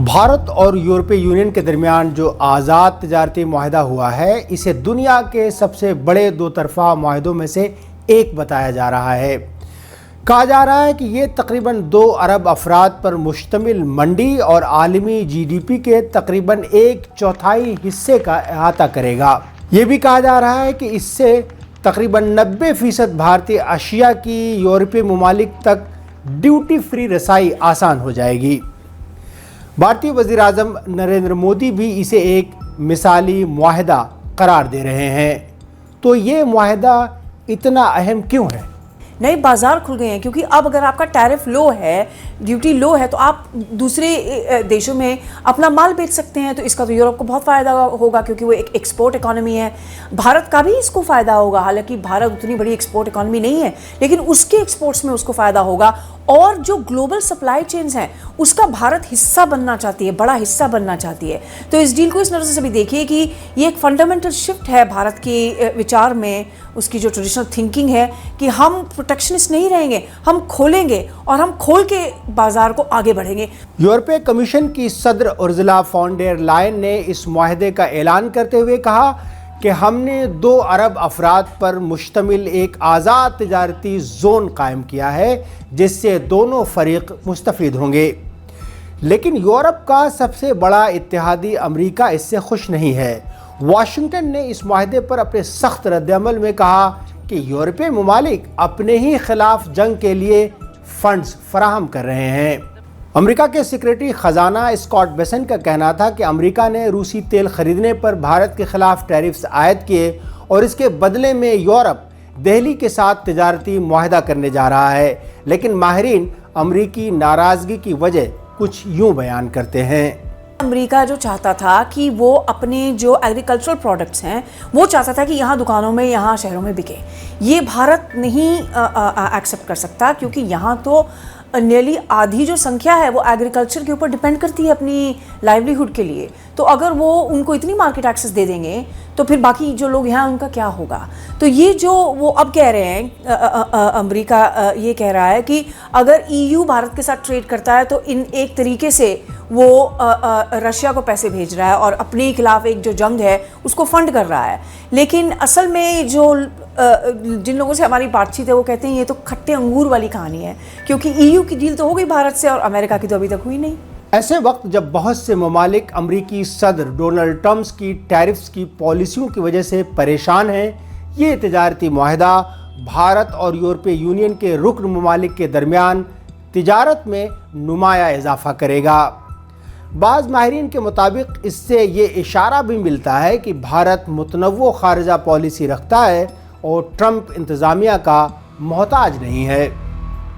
بھارت اور یورپی یونین کے درمیان جو آزاد تجارتی معاہدہ ہوا ہے اسے دنیا کے سب سے بڑے دو طرفہ معاہدوں میں سے ایک بتایا جا رہا ہے۔ کہا جا رہا ہے کہ یہ تقریباً 2 ارب افراد پر مشتمل منڈی اور عالمی جی ڈی پی کے تقریباً 1/4 حصے کا احاطہ کرے گا۔ یہ بھی کہا جا رہا ہے کہ اس سے تقریباً 90% بھارتی اشیاء کی یورپی ممالک تک ڈیوٹی فری رسائی آسان ہو جائے گی۔ بھارتی وزیر اعظم نریندر مودی بھی اسے ایک مثالی معاہدہ قرار دے رہے ہیں۔ تو یہ معاہدہ اتنا اہم کیوں ہے؟ نئے بازار کھل گئے ہیں، کیونکہ اب اگر آپ کا ٹیرف لو ہے، ڈیوٹی لو ہے، تو آپ دوسرے دیشوں میں اپنا مال بیچ سکتے ہیں۔ تو اس کا تو یورپ کو بہت فائدہ ہوگا، کیونکہ وہ ایک ایکسپورٹ اکانومی ہے۔ بھارت کا بھی اس کو فائدہ ہوگا، حالانکہ بھارت اتنی بڑی ایکسپورٹ اکانومی نہیں ہے، لیکن اس کے ایکسپورٹس میں اس کو فائدہ ہوگا۔ اور جو گلوبل سپلائی چینز ہیں اس کا بھارت حصہ بننا چاہتی ہے، بڑا حصہ بننا چاہتی ہے۔ تو اس ڈیل کو اس نظر سے بھی دیکھیے کہ یہ ایک فنڈامنٹل شفٹ ہے بھارت کی وچار میں، اس کی جو ٹریڈیشنل تھنکنگ ہے کہ ہم پروٹیکشنسٹ نہیں رہیں گے، ہم کھولیں گے اور ہم کھول کے بازار کو آگے بڑھیں گے۔ یورپی کمیشن کی صدر ارزلا فون ڈیر لائن نے اس معاہدے کا اعلان کرتے ہوئے کہا کہ ہم نے 2 ارب افراد پر مشتمل ایک آزاد تجارتی زون قائم کیا ہے جس سے دونوں فریق مستفید ہوں گے۔ لیکن یورپ کا سب سے بڑا اتحادی امریکہ اس سے خوش نہیں ہے۔ واشنگٹن نے اس معاہدے پر اپنے سخت رد عمل میں کہا کہ یورپی ممالک اپنے ہی خلاف جنگ کے لیے فنڈز فراہم کر رہے ہیں۔ امریکہ کے سیکریٹری خزانہ اسکاٹ بیسنٹ کا کہنا تھا کہ امریکہ نے روسی تیل خریدنے پر بھارت کے خلاف ٹیرفز عائد کیے اور اس کے بدلے میں یورپ دہلی کے ساتھ تجارتی معاہدہ کرنے جا رہا ہے، لیکن ماہرین امریکی ناراضگی کی وجہ کچھ یوں بیان کرتے ہیں۔ امریکہ جو چاہتا تھا کہ وہ اپنے جو ایگریکلچرل پروڈکٹس ہیں وہ چاہتا تھا کہ یہاں دکانوں میں، یہاں شہروں میں بکے۔ یہ بھارت نہیں ایکسیپٹ کر سکتا، کیونکہ یہاں تو نیرلی آدھی جو سنکھیا ہے وہ ایگریکلچر کے اوپر ڈیپینڈ کرتی ہے اپنی لائیولی ہوڈ کے لیے۔ تو اگر وہ ان کو اتنی مارکیٹ ایکسیس دے دیں گے تو پھر باقی جو لوگ ہیں ان کا کیا ہوگا؟ تو یہ جو وہ اب کہہ رہے ہیں، امریکہ یہ کہہ رہا ہے کہ اگر EU بھارت کے ساتھ ٹریڈ کرتا ہے تو ایک طریقے سے وہ رشیا کو پیسے بھیج رہا ہے اور اپنے خلاف ایک جو جنگ ہے اس کو فنڈ کر رہا ہے۔ لیکن اصل میں جو جن لوگوں سے ہماری بات چیت ہے وہ کہتے ہیں یہ تو کھٹے انگور والی کہانی ہے، کیونکہ EU کی ڈیل تو ہو گئی بھارت سے اور امریکہ کی تو ابھی تک ہوئی نہیں۔ ایسے وقت جب بہت سے ممالک امریکی صدر ڈونلڈ ٹرمپ کی ٹیرفز کی پالیسیوں کی وجہ سے پریشان ہیں، یہ تجارتی معاہدہ بھارت اور یورپی یونین کے رکن ممالک کے درمیان تجارت میں نمایاں اضافہ کرے گا۔ بعض ماہرین کے مطابق اس سے یہ اشارہ بھی ملتا ہے کہ بھارت متنوع خارجہ پالیسی رکھتا ہے اور ٹرمپ انتظامیہ کا محتاج نہیں ہے۔